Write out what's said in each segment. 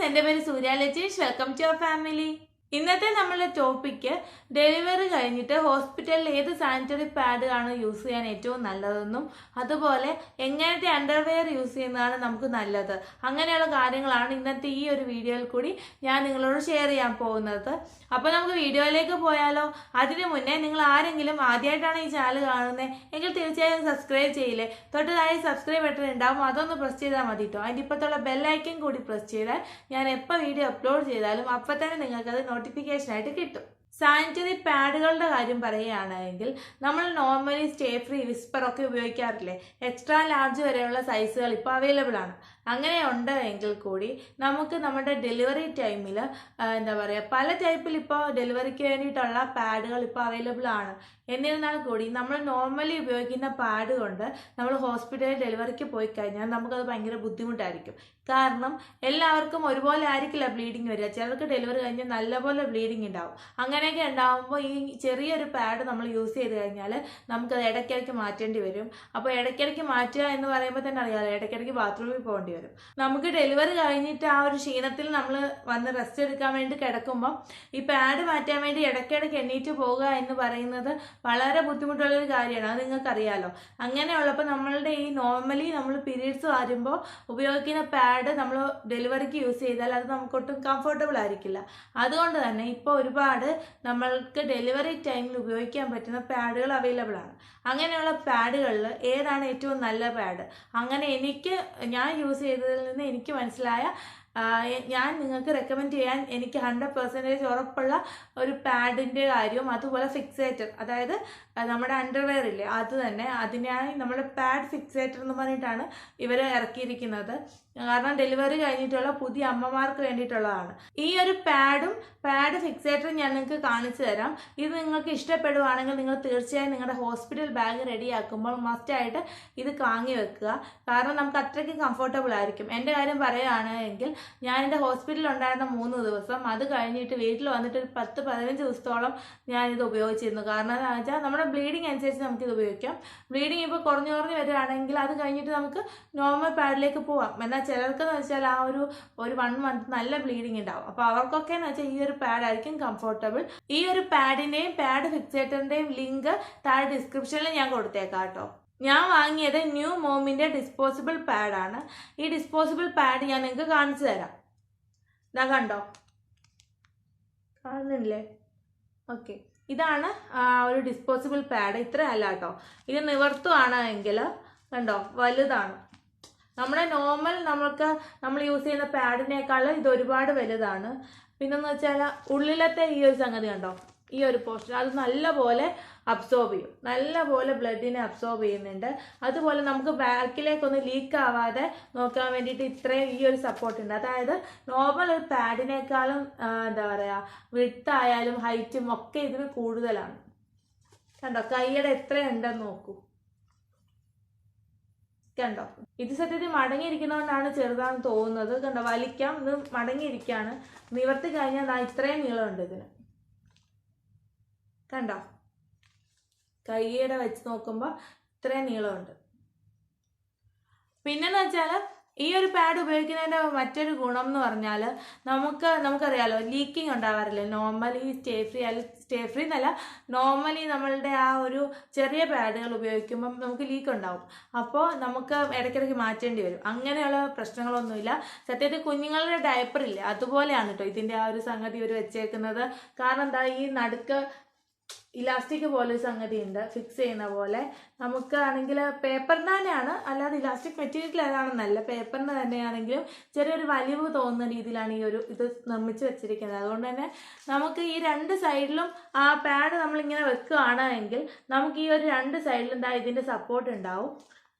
എൻ്റെ പേര് Surya Lajeesh. Welcome to our family. ഇന്നത്തെ നമ്മളുടെ ടോപ്പിക്ക് ഡെലിവറി കഴിഞ്ഞിട്ട് ഹോസ്പിറ്റലിൽ ഏത് സാനിറ്ററി പാഡ് ആണ് യൂസ് ചെയ്യാൻ ഏറ്റവും നല്ലതെന്നും അതുപോലെ എങ്ങനത്തെ അണ്ടർവെയർ യൂസ് ചെയ്യുന്നതാണ് നമുക്ക് നല്ലത്, അങ്ങനെയുള്ള കാര്യങ്ങളാണ് ഇന്നത്തെ ഈ ഒരു വീഡിയോയിൽ കൂടി ഞാൻ നിങ്ങളോട് ഷെയർ ചെയ്യാൻ പോകുന്നത്. അപ്പോൾ നമുക്ക് വീഡിയോയിലേക്ക് പോയാലോ? അതിനു മുന്നേ നിങ്ങൾ ആരെങ്കിലും ആദ്യമായിട്ടാണ് ഈ ചാനൽ കാണുന്നത് എങ്കിൽ തീർച്ചയായും സബ്സ്ക്രൈബ് ചെയ്യില്ലേ. തൊട്ട് താഴെ സബ്സ്ക്രൈബ് ബട്ടൺ ഉണ്ടാവും, അതൊന്ന് പ്രസ് ചെയ്താൽ മതി കേട്ടോ. അതിൻ്റെ ഇപ്പോഴത്തുള്ള ബെല്ലൈക്കൻ കൂടി പ്രസ് ചെയ്താൽ ഞാൻ എപ്പോൾ വീഡിയോ അപ്ലോഡ് ചെയ്താലും അപ്പം തന്നെ നിങ്ങൾക്കത് നോട്ടിഫിക്കേഷൻ ആയിട്ട് കിട്ടും. സാനിറ്ററി പാഡുകളുടെ കാര്യം പറയുകയാണെങ്കിൽ നമ്മൾ നോർമലി സ്റ്റേ ഫ്രീ, വിസ്പർ ഒക്കെ ഉപയോഗിക്കാറില്ലേ? എക്സ്ട്രാ ലാർജ് വരെയുള്ള സൈസുകൾ ഇപ്പോൾ അവൈലബിൾ ആണ്. അങ്ങനെ ഉണ്ട് എങ്കിൽ കൂടി നമുക്ക് നമ്മുടെ ഡെലിവറി ടൈമിൽ എന്താ പറയുക, പല ടൈപ്പിൽ ഇപ്പോൾ ഡെലിവറിക്ക് വേണ്ടിയിട്ടുള്ള പാഡുകൾ ഇപ്പോൾ അവൈലബിൾ ആണ്. എന്നിരുന്നാൽ കൂടി നമ്മൾ നോർമലി ഉപയോഗിക്കുന്ന പാഡ് കൊണ്ട് നമ്മൾ ഹോസ്പിറ്റലിൽ ഡെലിവറിക്ക് പോയി കഴിഞ്ഞാൽ നമുക്കത് ഭയങ്കര ബുദ്ധിമുട്ടായിരിക്കും. കാരണം എല്ലാവർക്കും ഒരുപോലെ ആയിരിക്കില്ല ബ്ലീഡിങ് വരിക. ചിലർക്ക് ഡെലിവറി കഴിഞ്ഞാൽ നല്ലപോലെ ബ്ലീഡിങ് ഉണ്ടാവും. അങ്ങനെയൊക്കെ ഉണ്ടാകുമ്പോൾ ഈ ചെറിയൊരു പാഡ് നമ്മൾ യൂസ് ചെയ്ത് കഴിഞ്ഞാൽ നമുക്കത് ഇടയ്ക്കിടയ്ക്ക് മാറ്റേണ്ടി വരും. അപ്പോൾ ഇടയ്ക്കിടയ്ക്ക് മാറ്റുക എന്ന് പറയുമ്പോൾ തന്നെ അറിയാമല്ലോ, ഇടയ്ക്കിടയ്ക്ക് ബാത്റൂമിൽ പോകേണ്ടി വരും. നമുക്ക് ഡെലിവറി കഴിഞ്ഞിട്ട് ആ ഒരു ക്ഷീണത്തിൽ നമ്മൾ വന്ന് റെസ്റ്റ് എടുക്കാൻ വേണ്ടി കിടക്കുമ്പോൾ ഈ പാഡ് മാറ്റാൻ വേണ്ടി ഇടയ്ക്കിടയ്ക്ക് എണ്ണീറ്റ് പോകുക എന്ന് പറയുന്നത് വളരെ ബുദ്ധിമുട്ടുള്ളൊരു കാര്യമാണ്. അത് നിങ്ങൾക്കറിയാലോ. അങ്ങനെയുള്ളപ്പോൾ നമ്മളുടെ ഈ നോർമലി നമ്മൾ പീരീഡ്സ് വരുമ്പോൾ ഉപയോഗിക്കുന്ന പാഡ് നമ്മൾ ഡെലിവറിക്ക് യൂസ് ചെയ്താൽ അത് നമുക്കൊട്ടും കംഫർട്ടബിൾ ആയിരിക്കില്ല. അതുകൊണ്ട് തന്നെ ഇപ്പോൾ ഒരുപാട് നമ്മൾക്ക് ഡെലിവറി ടൈമിൽ ഉപയോഗിക്കാൻ പറ്റുന്ന പാഡുകൾ അവൈലബിൾ ആണ്. അങ്ങനെയുള്ള പാഡുകളിൽ ഏതാണ് ഏറ്റവും നല്ല പാഡ്? അങ്ങനെ ഞാൻ യൂസ് ചെയ്തതിൽ നിന്ന് എനിക്ക് മനസ്സിലായ, ഞാൻ നിങ്ങൾക്ക് റെക്കമെൻഡ് ചെയ്യാൻ എനിക്ക് 100% ഉറപ്പുള്ള ഒരു പാഡിൻ്റെ കാര്യവും, അതുപോലെ ഫിക്സേറ്റർ, അതായത് നമ്മുടെ അണ്ടർവെയർ ഇല്ലേ, അത് തന്നെ. അതിനായി നമ്മുടെ പാഡ് ഫിക്സേറ്റർ എന്ന് പറഞ്ഞിട്ടാണ് ഇവർ ഇറക്കിയിരിക്കുന്നത്. കാരണം ഡെലിവറി കഴിഞ്ഞിട്ടുള്ള പുതിയ അമ്മമാർക്ക് വേണ്ടിയിട്ടുള്ളതാണ്. ഈ ഒരു പാഡ് ഫിക്സേറ്ററും ഞാൻ നിങ്ങൾക്ക് കാണിച്ചു തരാം. ഇത് നിങ്ങൾക്ക് ഇഷ്ടപ്പെടുവാണെങ്കിൽ നിങ്ങൾ തീർച്ചയായും നിങ്ങളുടെ ഹോസ്പിറ്റൽ ബാഗ് റെഡിയാക്കുമ്പോൾ മസ്റ്റായിട്ട് ഇത് കാങ്ങി വെക്കുക. കാരണം നമുക്ക് അത്രയ്ക്ക് കംഫർട്ടബിൾ ആയിരിക്കും. എൻ്റെ കാര്യം പറയുകയാണെങ്കിൽ ഞാൻ എൻ്റെ ഹോസ്പിറ്റലിൽ ഉണ്ടായിരുന്ന 3 ദിവസം, അത് കഴിഞ്ഞിട്ട് വീട്ടിൽ വന്നിട്ട് ഒരു 10-15 ദിവസത്തോളം ഞാനിത് ഉപയോഗിച്ചിരുന്നു. കാരണം എന്താണെന്ന് വെച്ചാൽ നമ്മുടെ ബ്ലീഡിങ് അനുസരിച്ച് നമുക്കിത് ഉപയോഗിക്കാം. ബ്ലീഡിങ് ഇപ്പോൾ കുറഞ്ഞു വരികയാണെങ്കിൽ അത് കഴിഞ്ഞിട്ട് നമുക്ക് നോർമൽ പാഡിലേക്ക് പോവാം. എന്നാൽ ചിലർക്കെന്ന് വെച്ചാൽ ആ ഒരു 1 മന്ത് നല്ല ബ്ലീഡിങ് ഉണ്ടാവും. അപ്പോൾ അവർക്കൊക്കെ എന്ന് വെച്ചാൽ ഈ ഒരു പാഡായിരിക്കും കംഫർട്ടബിൾ. ഈ ഒരു പാഡിൻ്റെയും പാഡ് ഫിക്സേറ്ററിൻ്റെയും ലിങ്ക് താഴെ ഡിസ്ക്രിപ്ഷനിൽ ഞാൻ കൊടുത്തേക്കാം കേട്ടോ. ഞാൻ വാങ്ങിയത് ന്യൂ മോമിൻ്റെ ഡിസ്പോസിബിൾ പാഡാണ്. ഈ ഡിസ്പോസിബിൾ പാഡ് ഞാൻ നിങ്ങൾക്ക് കാണിച്ചു തരാം. ഇതാ കണ്ടോ, കാണുന്നില്ലേ? ഓക്കെ, ഇതാണ് ഒരു ഡിസ്പോസിബിൾ പാഡ്. ഇത്ര അല്ല കേട്ടോ, ഇത് നിവർത്തുവാണ് എങ്കിൽ കണ്ടോ, വലുതാണ്. നമ്മുടെ നമ്മൾ യൂസ് ചെയ്യുന്ന പാഡിനേക്കാൾ ഇത് ഒരുപാട് വലുതാണ്. പിന്നെന്ന് വെച്ചാൽ ഉള്ളിലത്തെ ഈ ഒരു സംഗതി കണ്ടോ, ഈ ഒരു പോർഷൻ അത് നല്ലപോലെ അബ്സോർബ് ചെയ്യും, നല്ലപോലെ ബ്ലഡിനെ അബ്സോർബ് ചെയ്യുന്നുണ്ട്. അതുപോലെ നമുക്ക് ബാക്കിലേക്കൊന്ന് ലീക്ക് ആവാതെ നോക്കാൻ വേണ്ടിയിട്ട് ഇത്രയും ഈ ഒരു സപ്പോർട്ട് ഉണ്ട്. അതായത് നോർമൽ ഒരു പാഡിനേക്കാളും എന്താ പറയുക, വിഡ്ത്തായാലും ഹൈറ്റും ഒക്കെ ഇതിന് കൂടുതലാണ്. കണ്ടോ, കൈയുടെ എത്രയുണ്ടെന്ന് നോക്കൂ. കണ്ടോ, ഇത് സത്യത്തിൽ മടങ്ങിയിരിക്കുന്നതുകൊണ്ടാണ് ചെറുതാണെന്ന് തോന്നുന്നത്. കണ്ടോ, വലിക്കാം, ഇത് മടങ്ങിയിരിക്കുകയാണ്. നിവർത്തി കഴിഞ്ഞാൽ ഇത്രയും നീളമുണ്ട് ഇതിന്. കണ്ടോ, കൈയുടെ വെച്ച് നോക്കുമ്പോൾ ഇത്രയും നീളമുണ്ട്. പിന്നെന്ന് വെച്ചാൽ ഈ ഒരു പാഡ് ഉപയോഗിക്കുന്നതിൻ്റെ മറ്റൊരു ഗുണം എന്ന് പറഞ്ഞാൽ നമുക്കറിയാലോ, ലീക്കിങ് ഉണ്ടാവാറില്ല. നോർമലി സ്റ്റേ ഫ്രീ എന്നല്ല, നോർമലി നമ്മളുടെ ആ ഒരു ചെറിയ പാഡുകൾ ഉപയോഗിക്കുമ്പം നമുക്ക് ലീക്ക് ഉണ്ടാവും. അപ്പോൾ നമുക്ക് ഇടയ്ക്കിടയ്ക്ക് മാറ്റേണ്ടി വരും. അങ്ങനെയുള്ള പ്രശ്നങ്ങളൊന്നുമില്ല. സത്യത്തിൽ കുഞ്ഞുങ്ങളുടെ ഡയപ്പറില്ലേ, അതുപോലെയാണ് കേട്ടോ ഇതിൻ്റെ ആ ഒരു സംഗതി ഇവർ വെച്ചേക്കുന്നത്. കാരണം എന്താ, ഈ നടുക്ക് ഇലാസ്റ്റിക് പോലെ ഒരു സംഗതി ഉണ്ട്, ഫിക്സ് ചെയ്യുന്ന പോലെ. നമുക്കാണെങ്കിൽ പേപ്പറിന് തന്നെയാണ്, അല്ലാതെ ഇലാസ്റ്റിക് മെറ്റീരിയൽ ഏതാണെന്നല്ല, പേപ്പറിന് തന്നെയാണെങ്കിലും ചെറിയൊരു വലിവ് തോന്നുന്ന രീതിയിലാണ് ഇത് നിർമ്മിച്ച് വെച്ചിരിക്കുന്നത്. അതുകൊണ്ട് തന്നെ നമുക്ക് ഈ 2 സൈഡിലും ആ പാഡ് നമ്മളിങ്ങനെ വെക്കുകയാണെങ്കിൽ നമുക്ക് ഈ ഒരു 2 സൈഡിലും ഇതിൻ്റെ സപ്പോർട്ട് ഉണ്ടാവും.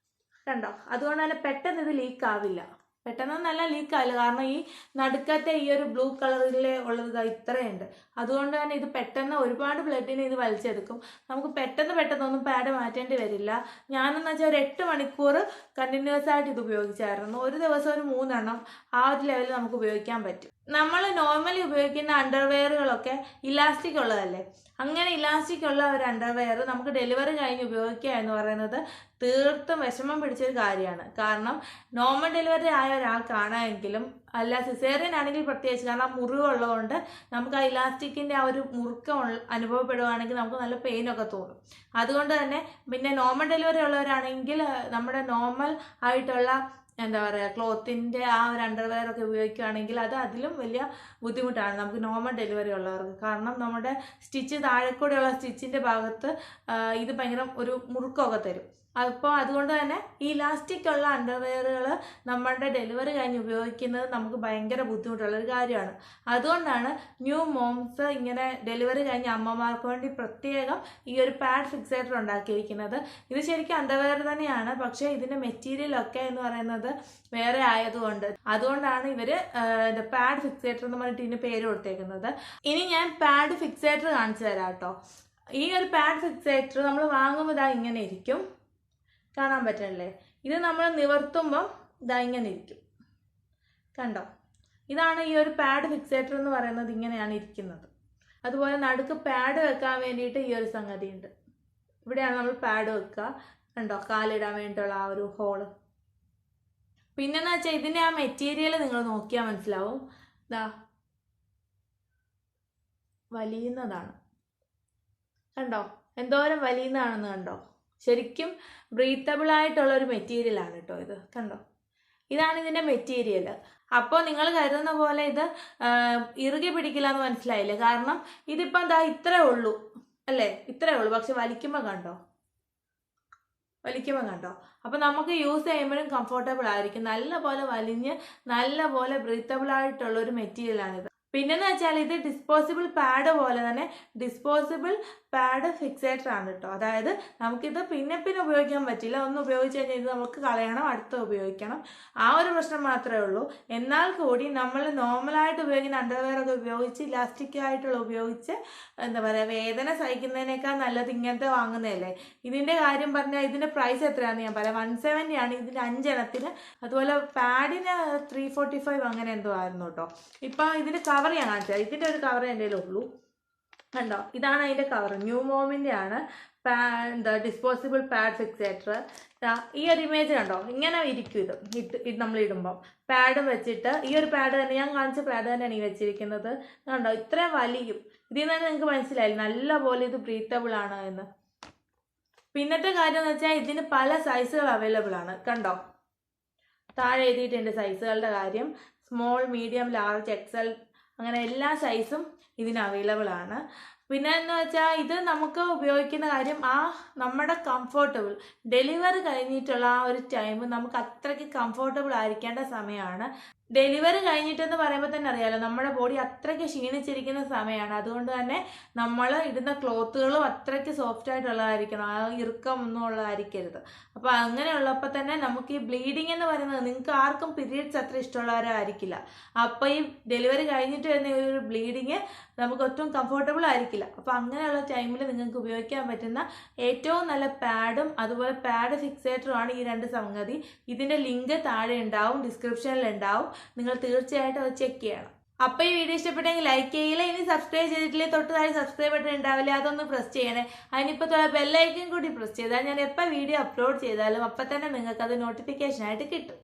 കണ്ടോ, അതുകൊണ്ട് തന്നെ പെട്ടെന്ന് ഇത് ലീക്ക് ആവില്ല. പെട്ടെന്ന് നല്ല ലീക്കാവില്ല. കാരണം ഈ നടുക്കത്തെ ഈ ഒരു ബ്ലൂ കളറിലെ ഉള്ളത് ഇത്രയുണ്ട്. അതുകൊണ്ട് തന്നെ ഇത് പെട്ടെന്ന് ഒരുപാട് ബ്ലഡിനെ ഇത് വലിച്ചെടുക്കും. നമുക്ക് പെട്ടെന്നൊന്നും പാഡ് മാറ്റേണ്ടി വരില്ല. ഞാനെന്ന് വെച്ചാൽ ഒരു 8 മണിക്കൂർ കണ്ടിന്യൂസ് ആയിട്ട് ഇത് ഉപയോഗിച്ചായിരുന്നു. ഒരു ദിവസം ഒരു 3 എണ്ണം ആ ഒരു ലെവലിൽ നമുക്ക് ഉപയോഗിക്കാൻ പറ്റും. നമ്മൾ നോർമലി ഉപയോഗിക്കുന്ന അണ്ടർവെയറുകളൊക്കെ ഇലാസ്റ്റിക് ഉള്ളതല്ലേ. അങ്ങനെ ഇലാസ്റ്റിക് ഉള്ള ഒരു അണ്ടർവെയർ നമുക്ക് ഡെലിവറി കഴിഞ്ഞ് ഉപയോഗിക്കുക എന്ന് പറയുന്നത് തീർത്തും വിഷമം പിടിച്ചൊരു കാര്യമാണ്. കാരണം നോർമൽ ഡെലിവറി ആയ ഒരാൾക്കാണെങ്കിലും അല്ല സിസേറിയൻ ആണെങ്കിൽ പ്രത്യേകിച്ച്, കാരണം മുറിവുള്ളതുകൊണ്ട് നമുക്ക് ആ ഇലാസ്റ്റിക്കിൻ്റെ ആ ഒരു മുറുക്കം അനുഭവപ്പെടുകയാണെങ്കിൽ നമുക്ക് നല്ല പെയിനൊക്കെ തോന്നും. അതുകൊണ്ട് തന്നെ പിന്നെ നോർമൽ ഡെലിവറി ഉള്ളവരാണെങ്കിൽ നമ്മുടെ നോർമൽ ആയിട്ടുള്ള എന്താ പറയുക ക്ലോത്തിൻ്റെ ആ ഒരു അണ്ടർവെയർ ഒക്കെ ഉപയോഗിക്കുകയാണെങ്കിൽ അത് അതിലും വലിയ ബുദ്ധിമുട്ടാണ് നമുക്ക് നോർമൽ ഡെലിവറി ഉള്ളവർക്ക്. കാരണം നമ്മുടെ സ്റ്റിച്ച് താഴെക്കൂടെയുള്ള സ്റ്റിച്ചിൻ്റെ ഭാഗത്ത് ഇത് ഭയങ്കര ഒരു മുറുക്കമൊക്കെ തരും. അപ്പോൾ അതുകൊണ്ട് തന്നെ ഈ ഇലാസ്റ്റിക് ഉള്ള അണ്ടർവെയറുകൾ നമ്മുടെ ഡെലിവറി കഴിഞ്ഞ് ഉപയോഗിക്കുന്നത് നമുക്ക് ഭയങ്കര ബുദ്ധിമുട്ടുള്ളൊരു കാര്യമാണ്. അതുകൊണ്ടാണ് ന്യൂ മോംസ് ഇങ്ങനെ ഡെലിവറി കഴിഞ്ഞ അമ്മമാർക്ക് വേണ്ടി പ്രത്യേകം ഈ ഒരു പാഡ് ഫിക്സേറ്റർ ഉണ്ടാക്കിയിരിക്കുന്നത്. ഇത് ശരിക്കും അണ്ടർവെയർ തന്നെയാണ്, പക്ഷേ ഇതിൻ്റെ മെറ്റീരിയലൊക്കെ എന്ന് പറയുന്നത് വേറെ ആയതുകൊണ്ട് അതുകൊണ്ടാണ് ഇവർ പാഡ് ഫിക്സേറ്റർ എന്ന് പറഞ്ഞിട്ട് ഇതിന് പേര് കൊടുത്തേക്കുന്നത്. ഇനി ഞാൻ പാഡ് ഫിക്സേറ്റർ കാണിച്ചു തരാം കേട്ടോ. ഈ ഒരു പാഡ് ഫിക്സേറ്റർ നമ്മൾ വാങ്ങുമ്പോൾ ഇതാ ഇങ്ങനെ ഇരിക്കും, കാണാൻ പറ്റണല്ലേ. ഇത് നമ്മൾ നിവർത്തുമ്പം ഇതാ ഇങ്ങനെ ഇരിക്കും, കണ്ടോ. ഇതാണ് ഈ ഒരു പാഡ് ഫിക്സേറ്റർ എന്ന് പറയുന്നത്, ഇങ്ങനെയാണ് ഇരിക്കുന്നത്. അതുപോലെ നടുക്ക് പാഡ് വെക്കാൻ വേണ്ടിയിട്ട് ഈ ഒരു സംഗതി ഉണ്ട്. ഇവിടെയാണ് നമ്മൾ പാഡ് വെക്കുക, കണ്ടോ, കാലിടാൻ വേണ്ടിയിട്ടുള്ള ആ ഒരു ഹോള്. പിന്നെന്ന് വെച്ചാൽ ഇതിൻ്റെ ആ മെറ്റീരിയൽ നിങ്ങൾ നോക്കിയാൽ മനസ്സിലാവും, ഇതാ വലിയുന്നതാണ്, കണ്ടോ, എന്തോരം വലിയുന്നതാണെന്ന് കണ്ടോ. ശരിക്കും ബ്രീത്തബിൾ ആയിട്ടുള്ള ഒരു മെറ്റീരിയലാണ് കേട്ടോ ഇത്, കണ്ടോ. ഇതാണ് ഇതിൻ്റെ മെറ്റീരിയൽ. അപ്പോൾ നിങ്ങൾ കരുതുന്ന പോലെ ഇത് ഇറുകി പിടിക്കില്ല എന്ന് മനസ്സിലായില്ലേ. കാരണം ഇതിപ്പം എന്താ ഇത്രേ ഉള്ളൂ അല്ലേ, ഇത്രേ ഉള്ളൂ. പക്ഷെ വലിക്കുമ്പോൾ കണ്ടോ, അപ്പോൾ നമുക്ക് യൂസ് ചെയ്യുമ്പോഴും കംഫർട്ടബിൾ ആയിരിക്കും. നല്ല പോലെ വലിഞ്ഞ് നല്ല പോലെ ബ്രീത്തബിൾ ആയിട്ടുള്ള ഒരു മെറ്റീരിയലാണിത്. പിന്നെന്ന് വെച്ചാൽ ഇത് ഡിസ്പോസിബിൾ പാഡ് പോലെ തന്നെ ഡിസ്പോസിബിൾ പാഡ് ഫിക്സേറ്റർ ആണ് കേട്ടോ. അതായത് നമുക്കിത് പിന്നെ ഉപയോഗിക്കാൻ പറ്റില്ല. ഒന്ന് ഉപയോഗിച്ച് കഴിഞ്ഞാൽ ഇത് നമുക്ക് കളയണം, അടുത്ത ഉപയോഗിക്കണം, ആ ഒരു പ്രശ്നം മാത്രമേ ഉള്ളൂ. എന്നാൽ കൂടി നമ്മൾ നോർമലായിട്ട് ഉപയോഗിക്കുന്ന അണ്ടർവെയർ ഒക്കെ ഉപയോഗിച്ച് ഇലാസ്റ്റിക് ആയിട്ടുള്ള ഉപയോഗിച്ച് എന്താ പറയുക വേദന സഹിക്കുന്നതിനേക്കാൾ നല്ലത് ഇങ്ങനത്തെ വാങ്ങുന്നതല്ലേ. ഇതിൻ്റെ കാര്യം പറഞ്ഞാൽ ഇതിൻ്റെ പ്രൈസ് എത്രയാണെന്ന് ഞാൻ പറയാം. 170 ആണ് ഇതിൻ്റെ 5 എണ്ണത്തിന്. അതുപോലെ പാഡിന് 345 അങ്ങനെ എന്തോ ആയിരുന്നു കേട്ടോ. ഇപ്പം ഇതിൻ്റെ കവർ ഞാൻ കാണിച്ചത്, ഇതിൻ്റെ ഒരു കവർ എൻ്റെ ഉള്ളൂ, കണ്ടോ. ഇതാണ് അതിൻ്റെ കവർ, ന്യൂ മോമിൻ്റെ ആണ് എന്താ ഡിസ്പോസിബിൾ പാഡ് ഫിക്സേറ്റർ. ഈ ഒരു ഇമേജ് കണ്ടോ, ഇങ്ങനെ ഇരിക്കും ഇത് നമ്മൾ ഇടുമ്പോൾ. പാഡ് വെച്ചിട്ട് ഈ ഒരു പാഡ് തന്നെ, ഞാൻ കാണിച്ച പാഡ് തന്നെയാണ് ഈ വെച്ചിരിക്കുന്നത്, കണ്ടോ. ഇത്രയും വലിയും. ഇതിൽ നിന്ന് തന്നെ നിങ്ങൾക്ക് മനസ്സിലായില്ല നല്ല പോലെ ഇത് ബ്രീത്തബിൾ ആണ് എന്ന്. പിന്നത്തെ കാര്യം എന്ന് വെച്ചാൽ ഇതിന് പല സൈസുകൾ അവൈലബിൾ ആണ്, കണ്ടോ. താഴെ എഴുതിയിട്ടുണ്ട് സൈസുകളുടെ കാര്യം. സ്മോൾ, മീഡിയം, ലാർജ്, എക്സൽ, അങ്ങനെ എല്ലാ സൈസും ഇതിന് അവൈലബിൾ ആണ്. പിന്നെ എന്ന് വെച്ചാൽ ഇത് നമുക്ക് ഉപയോഗിക്കുന്ന കാര്യം നമ്മുടെ കംഫർട്ടബിൾ ഡെലിവറി കഴിഞ്ഞിട്ടുള്ള ആ ഒരു ടൈം നമുക്ക് അത്രയ്ക്ക് കംഫർട്ടബിൾ ആയിരിക്കേണ്ട സമയമാണ്. ഡെലിവറി കഴിഞ്ഞിട്ടെന്ന് പറയുമ്പോൾ തന്നെ അറിയാലോ നമ്മുടെ ബോഡി അത്രയ്ക്ക് ക്ഷീണിച്ചിരിക്കുന്ന സമയമാണ്. അതുകൊണ്ട് തന്നെ നമ്മൾ ഇടുന്ന ക്ലോത്തുകളും അത്രയ്ക്ക് സോഫ്റ്റ് ആയിട്ടുള്ളതായിരിക്കണം, ആ ഇറുക്കം ഒന്നും ഉള്ളതായിരിക്കരുത്. അപ്പോൾ അങ്ങനെയുള്ളപ്പോൾ തന്നെ നമുക്ക് ഈ ബ്ലീഡിങ് എന്ന് പറയുന്നത്, നിങ്ങൾക്ക് ആർക്കും പീരിയഡ്സ് അത്ര ഇഷ്ടമുള്ളവരായിരിക്കില്ല. അപ്പോൾ ഈ ഡെലിവറി കഴിഞ്ഞിട്ട് വരുന്ന ഒരു ബ്ലീഡിങ് നമുക്ക് ഒട്ടും കംഫർട്ടബിൾ ആയിരിക്കില്ല. അപ്പോൾ അങ്ങനെയുള്ള ടൈമിൽ നിങ്ങൾക്ക് ഉപയോഗിക്കാൻ പറ്റുന്ന ഏറ്റവും നല്ല പാഡും അതുപോലെ പാഡ് ഫിക്സേറ്ററുമാണ് ഈ രണ്ട് സംഗതി. ഇതിൻ്റെ ലിങ്ക് താഴെ ഉണ്ടാവും, ഡിസ്ക്രിപ്ഷനിൽ ഉണ്ടാവും. നിങ്ങൾ തീർച്ചയായിട്ടും അത് ചെക്ക് ചെയ്യണം. അപ്പോൾ ഈ വീഡിയോ ഇഷ്ടപ്പെട്ടെങ്കിൽ ലൈക്ക് ചെയ്യില്ല. ഇനി സബ്സ്ക്രൈബ് ചെയ്തിട്ടില്ലേ തൊട്ട് താഴെ സബ്സ്ക്രൈബ് ബട്ടൺ ഉണ്ടാവില്ല, അതൊന്ന് പ്രസ് ചെയ്യണേ. അതിനിപ്പോൾ ബെല്ലൈക്കൻ കൂടി പ്രസ് ചെയ്താൽ ഞാൻ എപ്പോൾ വീഡിയോ അപ്ലോഡ് ചെയ്താലും അപ്പം തന്നെ നിങ്ങൾക്ക് അത് നോട്ടിഫിക്കേഷനായിട്ട് കിട്ടും.